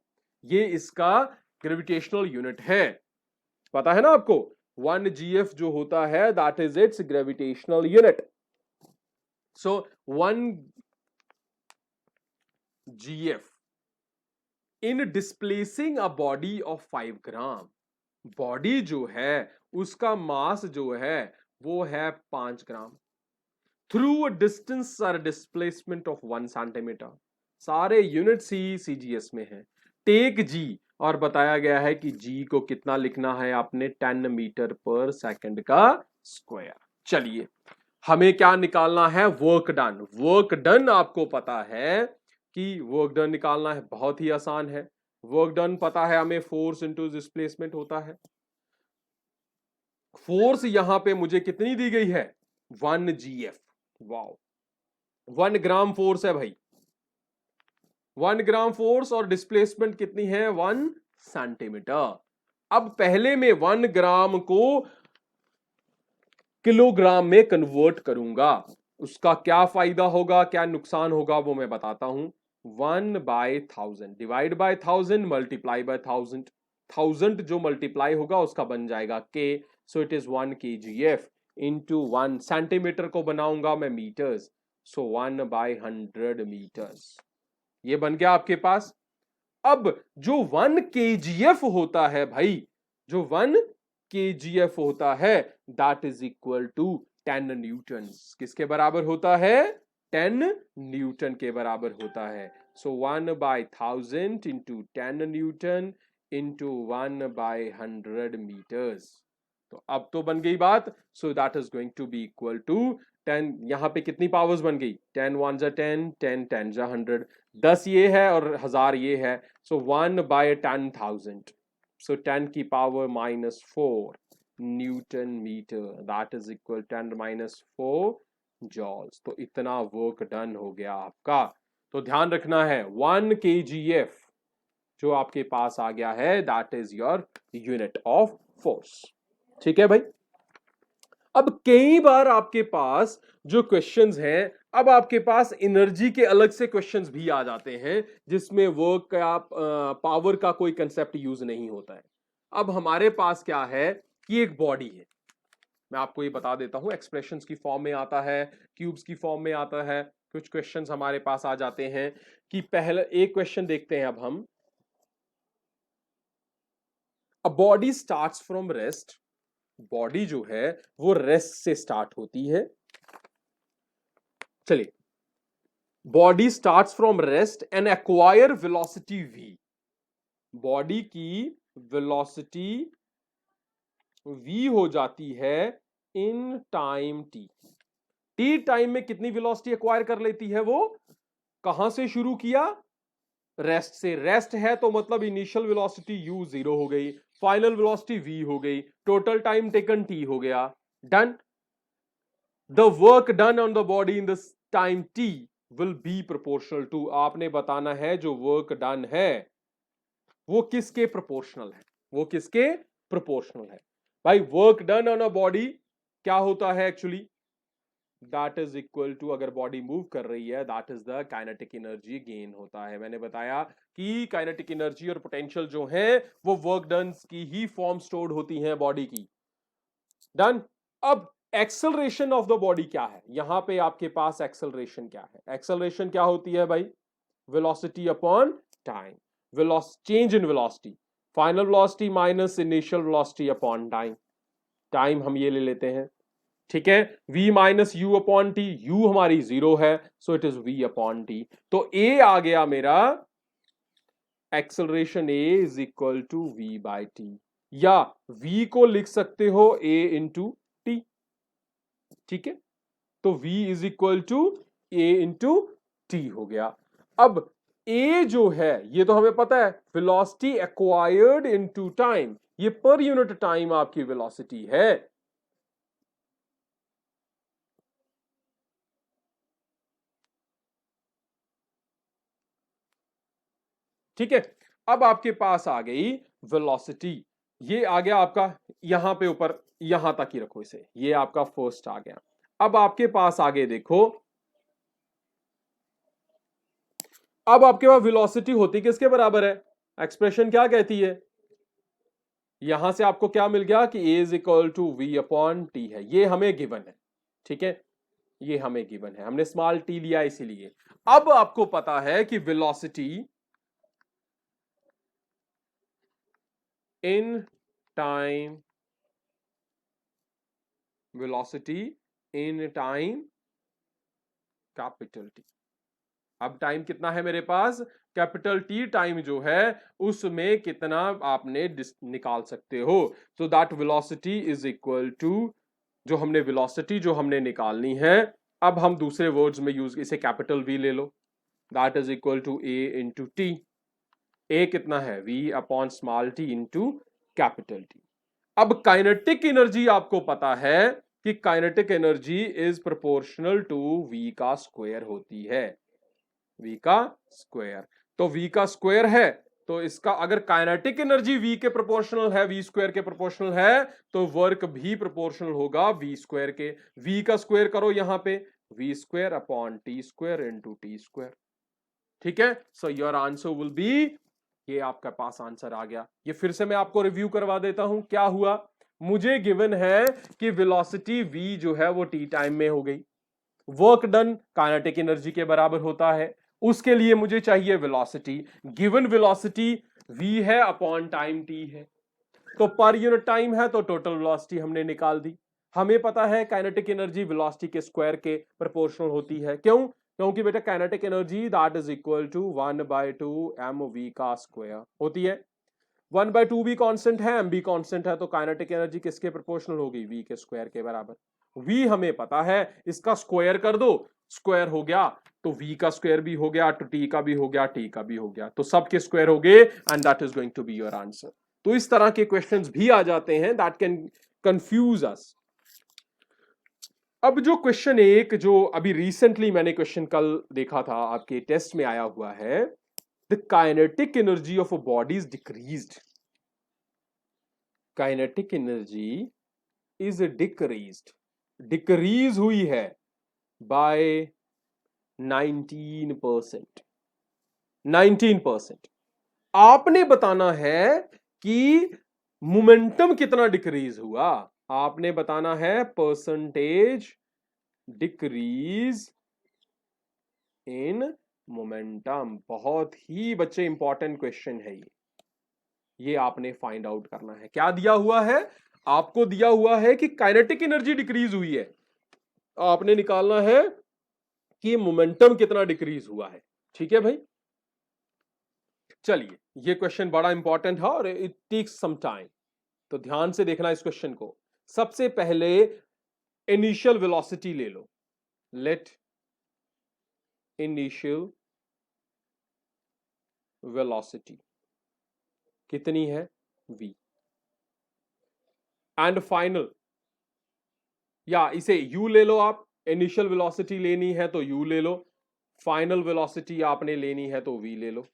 ये इसका ग्रेविटेशनल यूनिट है, पता है ना आपको। 1 GF जो होता है that is it's gravitational unit. So 1 GF in displacing a body of 5 gram. Body जो है उसका मास जो है वो है 5 ग्राम थ्रू अ डिस्टेंस और डिस्प्लेसमेंट ऑफ 1 सेंटीमीटर। सारे यूनिट्स ही सीजीएस में है। टेक जी, और बताया गया है कि जी को कितना लिखना है आपने, 10 मीटर पर सेकंड का स्क्वायर। चलिए हमें क्या निकालना है, वर्क डन। वर्क डन आपको पता है कि वर्क डन निकालना है, बहुत ही आसान है। वर्क डन पता है हमें, फोर्स इनटू डिस्प्लेसमेंट होता है। फोर्स यहां पे मुझे कितनी दी गई है, 1 GF। वाओ, 1 ग्राम फोर्स है भाई, 1 ग्राम फोर्स, और डिस्प्लेसमेंट कितनी है, 1 सेंटीमीटर। अब पहले में 1 ग्राम को किलोग्राम में कन्वर्ट करूंगा, उसका क्या फायदा होगा, क्या नुकसान होगा, वो मैं बताता हूं। 1/1000 डिवाइड बाय 1000 मल्टीप्लाई बाय 1000, 1000 जो मल्टीप्लाई होगा उसका बन जाएगा के, सो it is 1 kgf into 1 centimetre को बनाऊंगा मैं मीटर्स, सो 1/100 मीटर्स। ये बन गया आपके पास। अब जो 1 kgf होता है भाई, जो 1 kgf होता है that is equal to 10 newton. किसके बराबर होता है, 10 न्यूटन के बराबर होता है। So 1/1000 into 10 newton into 1/100 metres. तो अब तो बन गई बात, so that is going to be equal to 10, यहां पे कितनी पावर्स बन गई, 10 1 जा 10, 10 10 जा 100, 10 ये है और 1000 ये है, सो 1/10,000, सो 10 की power -4 newton metre, that is equal 10 - 4 joules. तो इतना वर्क डन हो गया आपका। तो ध्यान रखना है 1 kgf जो आपके पास आ गया है that is your unit of force. ठीक है भाई। अब कई बार आपके पास जो क्वेश्चंस हैं, अब आपके पास एनर्जी के अलग से क्वेश्चंस भी आ जाते हैं जिसमें वर्क का पावर का कोई कंसेप्ट यूज नहीं होता है। अब हमारे पास क्या है कि एक बॉडी है, मैं आपको ये बता देता हूं, एक्सप्रेशंस की फॉर्म में आता है, क्यूब्स की फॉर्म में आता है, कुछ क्वेश्चंस हमारे पास आ जाते हैं। कि पहले एक क्वेश्चन देखते हैं अब हम, a body starts from rest. Body जो है वो रेस्ट से स्टार्ट होती है। चलिए, body starts from rest and acquire velocity v। Body की वेलोसिटी v हो जाती है in time t। t time में कितनी वेलोसिटी एक्वायर कर लेती है वो, कहां से शुरू किया, रेस्ट से। रेस्ट है तो मतलब इनिशियल वेलोसिटी u 0 हो गई, फाइनल वेलोसिटी v हो गई, टोटल टाइम टेकन t हो गया। Done. The work done on the body in this time t will be proportional to, आपने बताना है जो वर्क डन है वो किसके प्रोपोर्शनल है, वो किसके प्रोपोर्शनल है। भाई work done on a body क्या होता है actually, that is equal to, अगर बॉडी मूव कर रही है that is the kinetic energy gain होता है। मैंने बताया कि काइनेटिक एनर्जी और पोटेंशियल जो है वो वर्क डन की ही फॉर्म स्टोर्ड होती है बॉडी की। डन। अब एक्सेलरेशन ऑफ द बॉडी क्या है, यहां पे आपके पास एक्सेलरेशन क्या है, एक्सेलरेशन क्या होती है भाई, velocity upon time, change in velocity, final velocity minus initial velocity upon time, time हम ये ले लेते हैं, ठीक है, v minus u upon t, u हमारी जीरो है so it is v upon t. तो a आ गया मेरा, acceleration a is equal to v by t, या v को लिख सकते हो a इंटू टी, ठीक है, तो v is equal to a into t हो गया। अब a जो है ये तो हमें पता है, वेलोसिटी एक्वायर्ड इनटू टाइम, ये पर यूनिट टाइम आपकी वेलोसिटी है, ठीक है। अब आपके पास आ गई वेलोसिटी, ये आ गया आपका, यहां पे ऊपर यहां तक ही रखो इसे, ये आपका फर्स्ट आ गया। अब आपके पास आगे देखो, अब आपके पास वेलोसिटी होती किसके बराबर है, एक्सप्रेशन क्या कहती है, यहां से आपको क्या मिल गया कि a is equal to v upon t है, ये हमें गिवन है, ठीक है, ये हमें गिवन है, हमने स्मॉल टी लिया इसीलिए। अब आपको पता है कि velocity in time, velocity in time capital T, अब टाइम कितना है मेरे पास, कैपिटल टी टाइम जो है उसमें कितना आपने निकाल सकते हो, so that velocity is equal to, जो हमने वेलोसिटी जो हमने निकालनी है, अब हम दूसरे वर्ड्स में यूज, इसे कैपिटल वी ले लो, that is equal to A into T, A कितना है v upon small T into capital T. अब काइनेटिक एनर्जी आपको पता है कि kinetic energy is proportional to v का स्क्वायर होती है, v का स्क्वायर, तो v का स्क्वायर है, तो इसका अगर काइनेटिक एनर्जी v के प्रोपोर्शनल है, v स्क्वायर के प्रोपोर्शनल है, तो वर्क भी प्रोपोर्शनल होगा v स्क्वायर के, v का स्क्वायर करो यहां पे, v square upon T square into T square, ठीक है, so your answer will be, ये आपका पास आंसर आ गया। ये फिर से मैं आपको रिव्यू करवा देता हूं, क्या हुआ, मुझे गिवन है कि वेलोसिटी v जो है वो t टाइम में हो गई, वर्क डन काइनेटिक एनर्जी के बराबर होता है, उसके लिए मुझे चाहिए वेलोसिटी, गिवन वेलोसिटी v है अपॉन टाइम t है, तो पर यूनिट टाइम है तो टोटल वेलोसिटी हमने निकाल दी। हमें पता है काइनेटिक एनर्जी वेलोसिटी के स्क्वायर के प्रोपोर्शनल होती है, क्यों, क्योंकि बेटा kinetic energy that is equal to 1/2 mv का स्क्वायर होती है, 1/2 भी कांस्टेंट है, m भी कांस्टेंट है, तो काइनेटिक एनर्जी किसके प्रोपोर्शनल होगी, v के स्क्वायर के बराबर, v हमें पता है, इसका स्क्वायर कर दो, स्क्वायर हो गया, तो v का स्क्वायर भी हो गया, तो t का भी हो गया, t का भी हो गया, तो सबके स्क्वायर हो गए and that is going to be your answer. तो इस तरह के क्वेश्चंस भी आ जाते हैं दैट कैन कंफ्यूज अस। अब जो क्वेश्चन एक जो अभी रिसेंटली मैंने क्वेश्चन कल देखा था आपके टेस्ट में आया हुआ है, the kinetic energy of a body is decreased, kinetic energy is decreased, decrease हुई है बाय 19%, 19%। आपने बताना है कि मोमेंटम कितना डिक्रीज हुआ, आपने बताना है परसेंटेज डिक्रीज इन मोमेंटम, बहुत ही बच्चे इंपॉर्टेंट क्वेश्चन है ये आपने फाइंड आउट करना है। क्या दिया हुआ है, आपको दिया हुआ है कि काइनेटिक एनर्जी डिक्रीज हुई है, आपने निकालना है कि मोमेंटम कितना डिक्रीज हुआ है, ठीक है भाई। चलिए ये क्वेश्चन बड़ा इंपॉर्टेंट है और इट टेक्स सम टाइम, तो ध्यान से देखना इस क्वेश्चन को। सबसे पहले इनिशियल वेलोसिटी ले लो, लेट इनिशियल वेलोसिटी कितनी है, v, एंड फाइनल, या इसे u ले लो आप, इनिशियल वेलोसिटी लेनी है तो u ले लो, फाइनल वेलोसिटी आपने लेनी है तो v ले लो,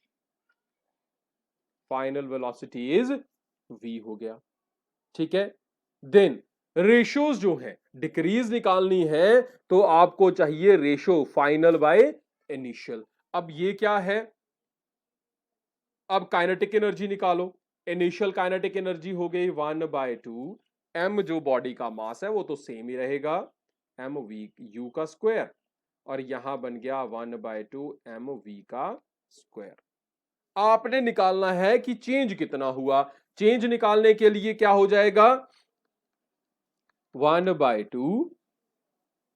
फाइनल वेलोसिटी इज v हो गया, ठीक है। देन रेशोज जो है डिक्रीज निकालनी है तो आपको चाहिए रेशो फाइनल बाय इनिशियल। अब ये क्या है, अब काइनेटिक एनर्जी निकालो। इनिशियल काइनेटिक एनर्जी हो गई 1/2 m, जो बॉडी का मास है वो तो सेम ही रहेगा एम वी यू का स्क्वायर, और यहां बन गया 1/2 एम वी का स्क्वायर। आपने निकालना है कि चेंज कितना हुआ। चेंज निकालने के लिए क्या हो जाएगा, 1/2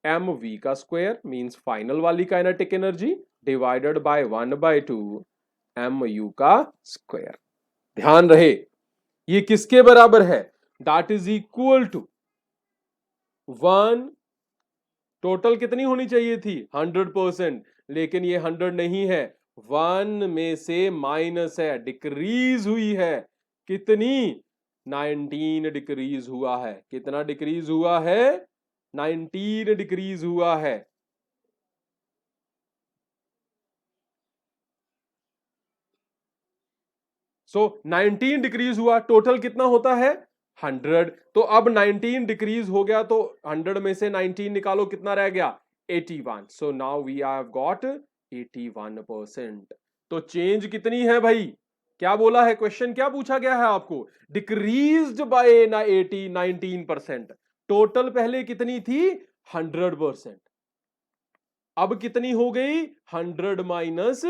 एम वी का स्क्वायर मींस फाइनल वाली kinetic energy divided by 1/2 m u का स्क्वायर। ध्यान रहे ये किसके बराबर है, that is equal to 1, total कितनी होनी चाहिए थी 100%, लेकिन ये 100 नहीं है, 1 में से माइनस है, डिक्रीज हुई है। कितनी, 19 डिक्रीज हुआ है। कितना डिक्रीज हुआ है, 19 डिक्रीज हुआ है। सो 19 डिक्रीज हुआ, टोटल कितना होता है 100। तो अब 19 डिक्रीज हो गया तो 100 में से 19 निकालो, कितना रह गया 81। So now we have got 81%। तो चेंज कितनी है भाई, क्या बोला है क्वेश्चन, क्या पूछा गया है आपको, डिक्रीज्ड बाय ना 19%। टोटल पहले कितनी थी 100%, अब कितनी हो गई 100 माइनस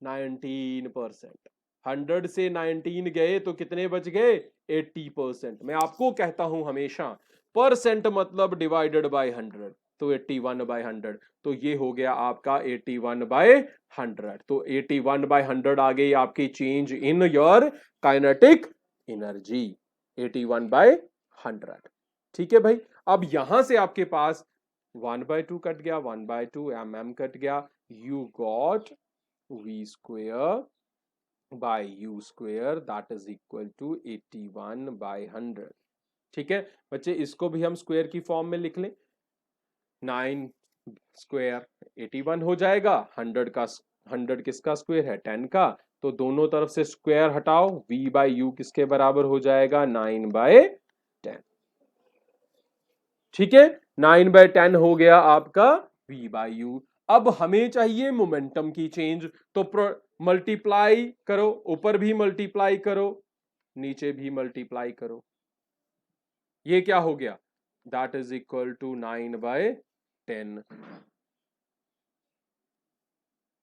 19%। 100 से 19 गए तो कितने बच गए 80%। मैं आपको कहता हूं हमेशा परसेंट मतलब डिवाइडेड बाय 100, तो 81/100। तो ये हो गया आपका 81/100। तो 81/100 आ गई आपकी change in your kinetic energy, 81/100। ठीक है भाई। अब यहां से आपके पास 1/2 कट गया, 1/2 mm कट गया, you got v square by u square that is equal to 81/100। ठीक है बच्चे, इसको भी हम स्क्वायर की फॉर्म में लिख लें, 9 स्क्वायर 81 हो जाएगा, 100 का 100 किसका स्क्वायर है 10 का, तो दोनों तरफ से स्क्वायर हटाओ, v बाई यू किसके बराबर हो जाएगा 9/10। ठीक है, 9/10 हो गया आपका v बाई यू। अब हमें चाहिए मोमेंटम की चेंज, तो मल्टीप्लाई करो, ऊपर भी मल्टीप्लाई करो, नीचे भी मल्टीप्लाई करो। ये क्या हो गया, दैट इज इक्वल टू 9/10।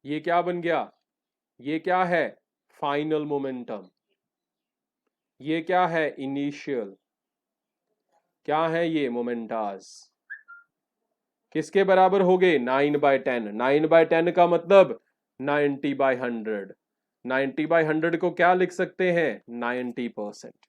ये क्या बन गया, ये क्या है फाइनल मोमेंटम, ये क्या है इनिशियल, क्या है ये मोमेंटास, किसके बराबर हो गए 9/10। 9/10 का मतलब 90/100। 90/100 को क्या लिख सकते हैं 90%।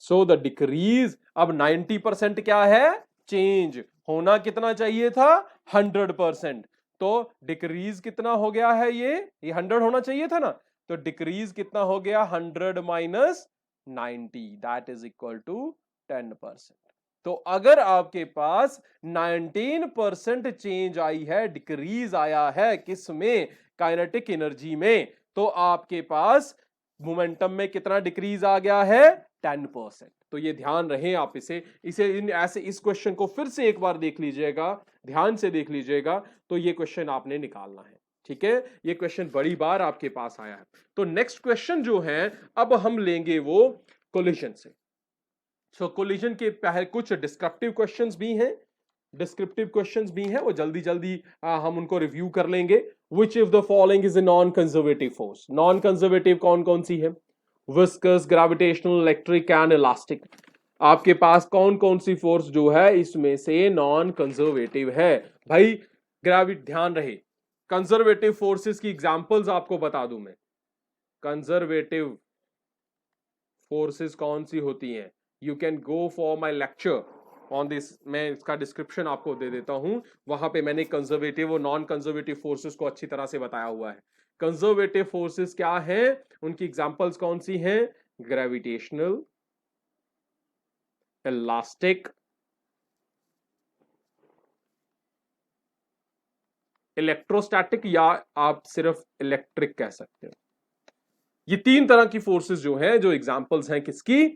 सो द डिक्रीज, अब 90% क्या है चेंज, होना कितना चाहिए था 100%, तो डिक्रीज कितना हो गया है, ये 100 होना चाहिए था ना, तो डिक्रीज कितना हो गया 100 minus 90 that is equal to 10%। तो अगर आपके पास 19% चेंज आई है, डिक्रीज आया है किस में, काइनेटिक एनर्जी में, तो आपके पास मोमेंटम में कितना डिक्रीज आ गया है 10%। तो ये ध्यान रहे आप, इसे इसे ऐसे इस क्वेश्चन को फिर से एक बार देख लीजिएगा, ध्यान से देख लीजिएगा, तो ये क्वेश्चन आपने निकालना है। ठीक है, ये क्वेश्चन बड़ी बार आपके पास आया है। तो नेक्स्ट क्वेश्चन जो है अब हम लेंगे वो कोलिजन से। सो कोलिजन के पहले कुछ डिस्क्रिप्टिव क्वेश्चंस भी हैं, डिस्क्रिप्टिव क्वेश्चंस भी हैं, वो जल्दी जल्दी हम उनको रिव्यू कर लेंगे। Which of the following is a non conservative force, non conservative कौन कौन सी है, viscous, gravitational, electric and elastic. आपके पास कौन कौन सी फोर्स जो है इसमें से नॉन कंजर्वेटिव है भाई, ग्रेविट, ध्यान रहे कंजर्वेटिव फोर्सेस की एग्जांपल्स आपको बता दूं मैं। कंजर्वेटिव फोर्सेस कौन सी होती हैं, you can go for my lecture on this, मैं इसका डिस्क्रिप्शन आपको दे देता हूं, वहां पे मैंने कंजर्वेटिव और नॉन कंजर्वेटिव फोर्सेस को अच्छी तरह से बताया हुआ है। कंजर्वेटिव फोर्सेस क्या है, उनकी एग्जांपल्स कौन सी हैं, ग्रेविटेशनल, इलास्टिक, इलेक्ट्रोस्टैटिक, या आप सिर्फ इलेक्ट्रिक कह सकते हो। ये तीन तरह की फोर्सेस जो है, जो एग्जांपल्स हैं किसकी,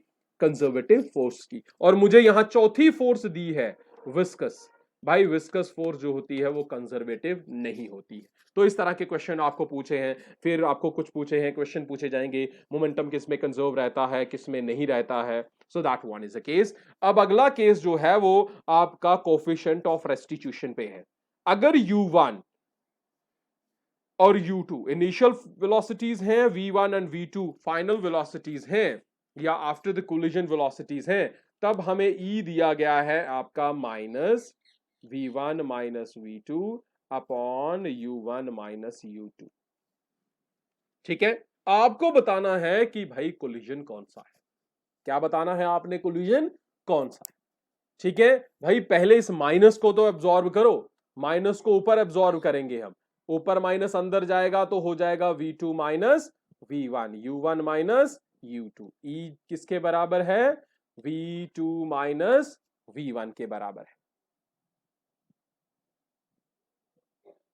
कंजर्वेटिव फोर्स की। और मुझे यहां चौथी फोर्स दी है विस्कस। भाई विस्कस फोर्स जो होती है वो कंजर्वेटिव नहीं होती है। तो इस तरह के क्वेश्चन आपको पूछे हैं। फिर आपको कुछ पूछे हैं, क्वेश्चन पूछे जाएंगे मोमेंटम किस में कंजर्व रहता है, किस में नहीं रहता है। So that one is a case. अब अगला केस जो है वो आपका कोफिशिएंट ऑफ रेस्टिट्यूशन पे है। अगर u1 और u2 इनिशियल वेलोसिटीज हैं, v1 and v2 final velocities हैं या आफ्टर द कोलिजन वेलोसिटीज हैं, तब हमें e दिया गया है आपका minus v1 minus v2 upon u1 minus u2। ठीक है, आपको बताना है कि भाई कोलिजन कौन सा है। क्या बताना है आपने? कोलिजन कौन सा है। ठीक है भाई, पहले इस माइनस को तो एब्जॉर्ब करो। माइनस को ऊपर एब्जॉर्ब करेंगे हम, ऊपर माइनस अंदर जाएगा तो हो जाएगा v2 minus v1, u1 minus u2। e किसके बराबर है? v2 माइनस v1 के बराबर है।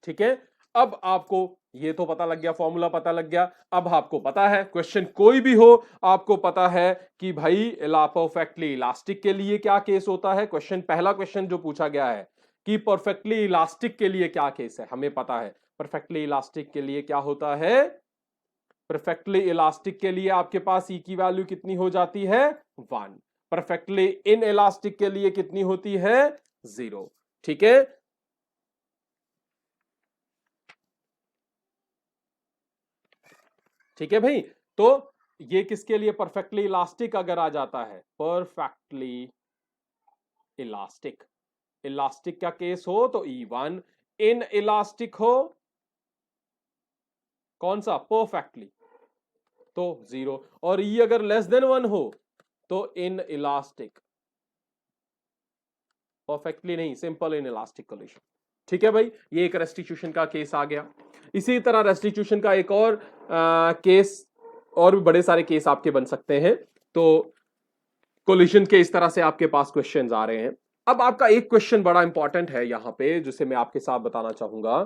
ठीक है, अब आपको ये तो पता लग गया, फॉर्मूला पता लग गया। अब आपको पता है क्वेश्चन कोई भी हो, आपको पता है कि भाई परफेक्टली इलास्टिक के लिए क्या केस होता है। क्वेश्चन, पहला क्वेश्चन जो पूछा गया है कि परफेक्टली इलास्टिक के लिए क्या केस है, हमें पता है परफेक्टली इलास्टिक के लिए क्या होता है। परफेक्टली इलास्टिक के लिए आपके पास ई की वैल्यू कितनी हो जाती है? 1। परफेक्टली इन इलास्टिक के लिए कितनी होती है? 0। ठीक है, ठीक है भाई। तो ये किसके लिए परफेक्टली इलास्टिक अगर आ जाता है, परफेक्टली इलास्टिक, इलास्टिक का केस हो तो E1, इन इलास्टिक हो कौन सा? परफेक्टली, तो 0। और E अगर लेस देन 1 हो तो इन इलास्टिक, परफेक्टली नहीं, सिंपल इन इलास्टिक कोलिजन। ठीक है भाई, ये एक रेस्टिट्यूशन का केस आ गया। इसी तरह रेस्टिट्यूशन का एक और केस, और भी बड़े सारे केस आपके बन सकते हैं। तो कोलिजन के इस तरह से आपके पास क्वेश्चंस आ रहे हैं। अब आपका एक क्वेश्चन बड़ा इंपॉर्टेंट है यहां पे, जिसे मैं आपके साथ बताना चाहूंगा।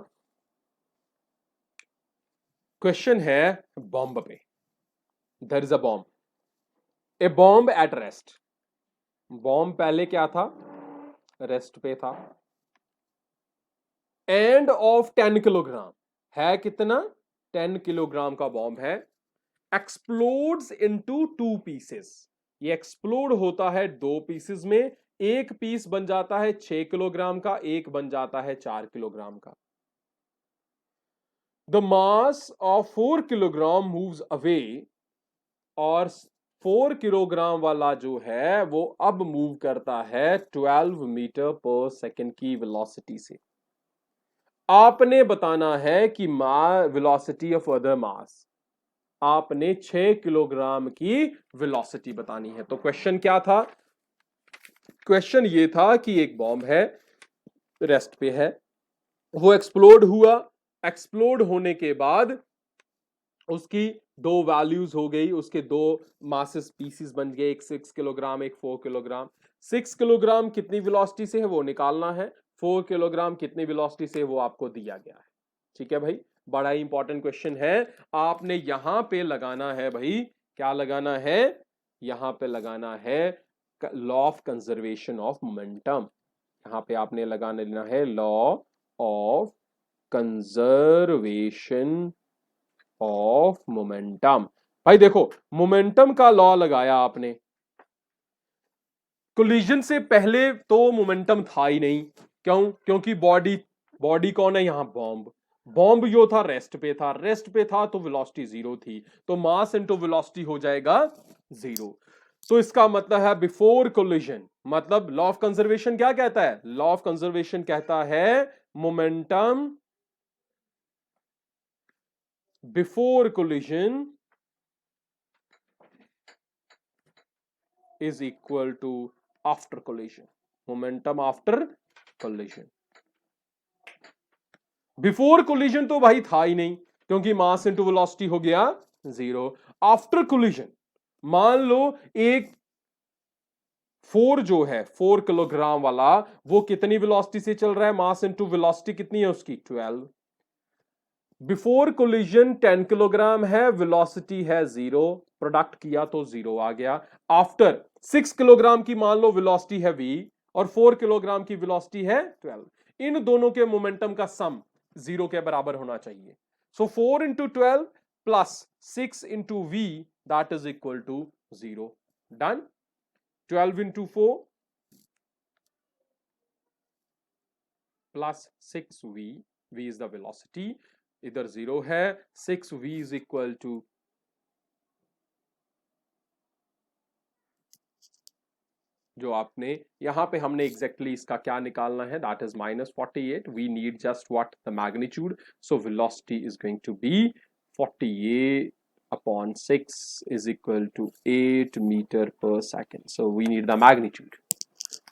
क्वेश्चन है बॉम्ब पे। There is a bomb, a bomb at rest. Bomb पहले क्या था? रेस्ट पे था। एंड ऑफ 10 किलोग्राम है, कितना? 10 किलोग्राम का बॉम्ब है। Explodes into 2 pieces. ये एक्सप्लोड होता है 2 पीसेस में। एक पीस बन जाता है 6 किलोग्राम का, एक बन जाता है 4 किलोग्राम का। The mass of 4 kilogram moves away, और 4 किलोग्राम वाला जो है वो अब मूव करता है 12 मीटर पर सेकेंड की वेलोसिटी से। आपने बताना है कि वेलोसिटी ऑफ अदर मास, आपने 6 किलोग्राम की वेलोसिटी बतानी है। तो क्वेश्चन क्या था? क्वेश्चन ये था कि एक बॉम्ब है, रेस्ट पे है, वो एक्सप्लोड हुआ। एक्सप्लोड होने के बाद उसकी 2 वैल्यूज हो गई, उसके 2 मासेस पीसेस बन गए, एक 6 किलोग्राम, एक 4 किलोग्राम। 6 किलोग्राम कितनी वेलोसिटी से है वो निकालना है, 4 किलोग्राम कितनी वेलोसिटी से वो आपको दिया गया है। ठीक है भाई, बड़ा ही इंपॉर्टेंट क्वेश्चन है। आपने यहां पे लगाना है भाई, क्या लगाना है? यहां पे लगाना है law of conservation of momentum. यहां पे आपने लगाना लेना है law of conservation of momentum. भाई देखो, मोमेंटम का लॉ लगाया आपने, कोलिजन से पहले तो मोमेंटम था ही नहीं। क्यों? क्योंकि बॉडी, बॉडी कौन है यहां? बॉम्ब। बॉम्ब जो था रेस्ट पे था, रेस्ट पे था तो वेलोसिटी 0 थी, तो मास इनटू वेलोसिटी हो जाएगा 0। तो इसका मतलब है बिफोर कोलिजन, मतलब लॉ ऑफ कंजर्वेशन क्या कहता है? लॉ ऑफ कंजर्वेशन कहता है momentum before collision is equal to after collision, momentum after collision। Before collision तो भाई था ही नहीं, क्योंकि मास इनटू वेलोसिटी हो गया 0। आफ्टर कोलिजन मान लो एक 4 जो है 4 किलोग्राम वाला, वो कितनी वेलोसिटी से चल रहा है? मास इनटू वेलोसिटी कितनी है उसकी? 12। बिफोर कोलिजन 10 किलोग्राम है, वेलोसिटी है 0, प्रोडक्ट किया तो 0 आ गया। आफ्टर 6 किलोग्राम की मान लो वेलोसिटी है v और 4 किलोग्राम की वेलोसिटी है 12। इन दोनों के मोमेंटम का सम 0 के बराबर होना चाहिए। So 4 into 12 plus 6 into v that is equal to 0। Done. 12 into 4 plus 6v, v is the velocity, इधर 0 है, 6v इज इक्वल टू जो आपने यहां पे हमने एग्जैक्टली इसका क्या निकालना है, that is -48। We need just what, the magnitude. So velocity is going to be 48 upon 6 is equal to 8 metre per second. So we need the magnitude.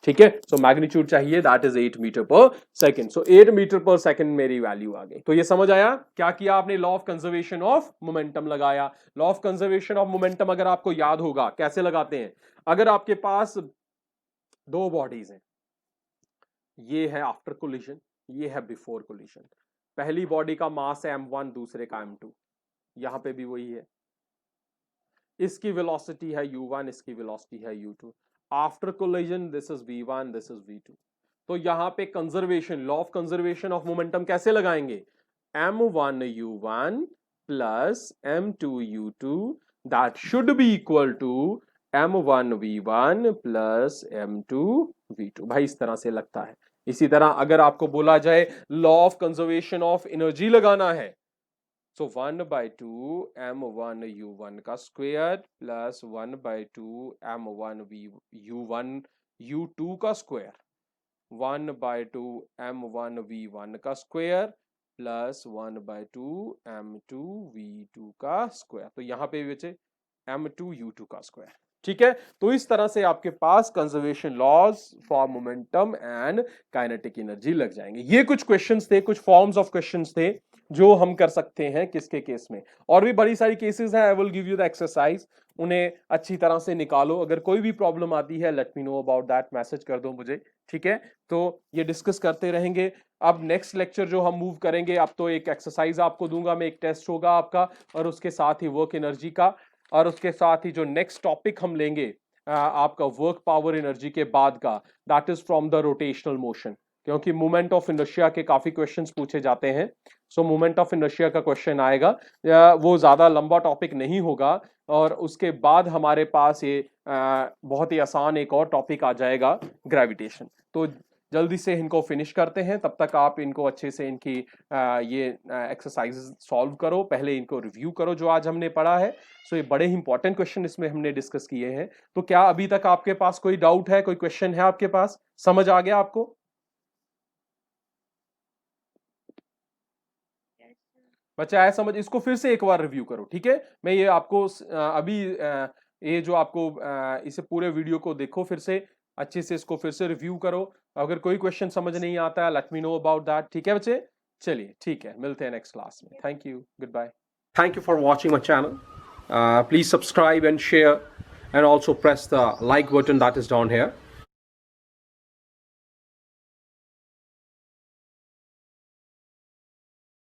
ठीक है, सो मैग्नीट्यूड चाहिए, that is 8 metre per second. So 8 metre per second मेरी value आ गई। तो ये समझ आया क्या किया आपने, law of conservation of momentum लगाया। Law of conservation of momentum अगर आपको याद होगा कैसे लगाते हैं, अगर आपके पास दो बॉडीज हैं, ये है आफ्टर कोलिजन, ये है बिफोर कोलिजन। पहली बॉडी का मास है m1, दूसरे का m2, यहां पे भी वही है। इसकी वेलोसिटी है u1, इसकी वेलोसिटी है u2। After collision this is v1, this is v2। तो यहां पे conservation, law of conservation of momentum कैसे लगाएंगे, m1 u1 plus m2 u2 that should be equal to m1 v1 plus m2 v2। भाई इस तरह से लगता है। इसी तरह अगर आपको बोला जाए law of conservation of energy लगाना है, सो 1/2 m1 u1 का square plus 1/2 m1 u1 u2 का स्क्वायर, 1/2 m1 v1 का स्क्वायर प्लस 1/2 m2 v2 का स्क्वायर। तो यहां पे बचे m2 u2 का स्क्वायर। ठीक है, तो इस तरह से आपके पास conservation laws for momentum and kinetic energy लग जाएंगे। ये कुछ क्वेश्चंस थे, कुछ फॉर्म्स ऑफ क्वेश्चंस थे जो हम कर सकते हैं किसके केस में। और भी बड़ी सारी केसेस हैं, I will give you the exercise, उन्हें अच्छी तरह से निकालो। अगर कोई भी प्रॉब्लम आती है let me know about that, message कर दो मुझे। ठीक है, तो ये डिस्कस करते रहेंगे। अब नेक्स्ट लेक्चर जो हम मूव करेंगे, अब तो एक एक्सरसाइज आपको दूंगा मैं, एक टेस्ट होगा आपका, और उसके साथ ही वर्क एनर्जी का, और उसके साथ ही जो नेक्स्ट टॉपिक हम लेंगे आपका वर्क पावर एनर्जी के बाद का, that is from the rotational motion, क्योंकि मोमेंट ऑफ इनर्शिया के काफी क्वेश्चंस पूछे जाते हैं। सो मोमेंट ऑफ इनर्शिया का क्वेश्चन आएगा, वो ज्यादा लंबा टॉपिक नहीं होगा, और उसके बाद हमारे पास ये बहुत ही आसान एक और टॉपिक आ जाएगा, ग्रेविटेशन। तो जल्दी से इनको फिनिश करते हैं, तब तक आप इनको अच्छे से इनकी ये एक्सरसाइजेस सॉल्व करो, पहले इनको रिव्यू करो जो आज हमने पढ़ा है। सो ये बड़े इंपॉर्टेंट क्वेश्चन इसमें हमने डिस्कस किए हैं। तो क्या अभी तक आपके पास कोई डाउट है, कोई क्वेश्चन है आपके पास, समझ आ गया आपको? बच्चा आया समझ? इसको फिर से एक बार रिव्यू करो। ठीक है, मैं ये आपको अभी ये जो आपको इसे पूरे वीडियो को देखो, फिर से अच्छे से इसको फिर से रिव्यू करो। अगर कोई क्वेश्चन समझ नहीं आता है let me know about that. ठीक है बच्चे, चलिए ठीक है, मिलते हैं नेक्स्ट क्लास में। Thank you, goodbye. Thank you for watching my channel. Please subscribe and share and also press the like button that is down here.